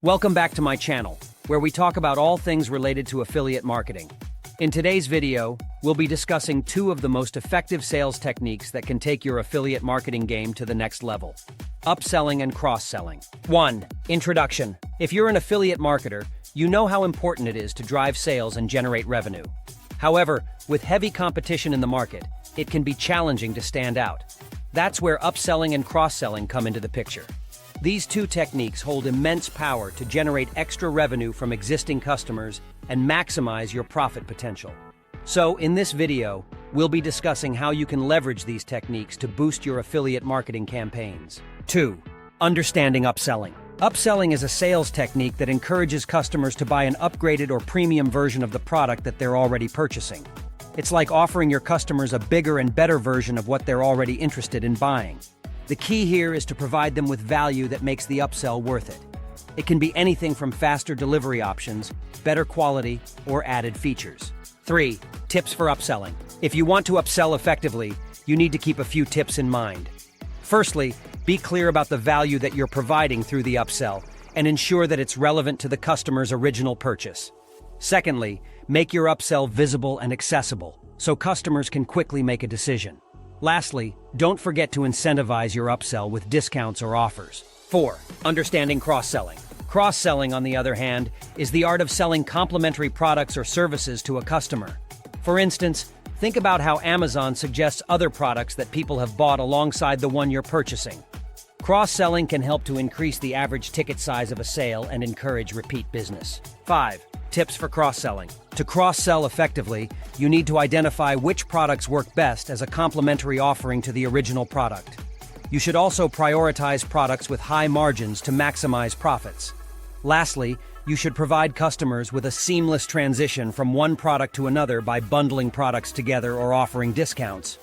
Welcome back to my channel, where we talk about all things related to affiliate marketing. In today's video, we'll be discussing two of the most effective sales techniques that can take your affiliate marketing game to the next level: upselling and cross-selling. 1. Introduction. If you're an affiliate marketer, you know how important it is to drive sales and generate revenue. However, with heavy competition in the market, it can be challenging to stand out. That's where upselling and cross-selling come into the picture. These two techniques hold immense power to generate extra revenue from existing customers and maximize your profit potential. So, in this video, we'll be discussing how you can leverage these techniques to boost your affiliate marketing campaigns. 2. Understanding upselling. Upselling is a sales technique that encourages customers to buy an upgraded or premium version of the product that they're already purchasing. It's like offering your customers a bigger and better version of what they're already interested in buying. The key here is to provide them with value that makes the upsell worth it. It can be anything from faster delivery options, better quality, or added features. 3. Tips for upselling. If you want to upsell effectively, you need to keep a few tips in mind. Firstly, be clear about the value that you're providing through the upsell and ensure that it's relevant to the customer's original purchase. Secondly, make your upsell visible and accessible so customers can quickly make a decision. Lastly, don't forget to incentivize your upsell with discounts or offers. 4. Understanding cross-selling. Cross-selling, on the other hand, is the art of selling complementary products or services to a customer. For instance, think about how Amazon suggests other products that people have bought alongside the one you're purchasing. Cross-selling can help to increase the average ticket size of a sale and encourage repeat business. 5. Tips for cross-selling. To cross-sell effectively, you need to identify which products work best as a complementary offering to the original product. You should also prioritize products with high margins to maximize profits. Lastly, you should provide customers with a seamless transition from one product to another by bundling products together or offering discounts.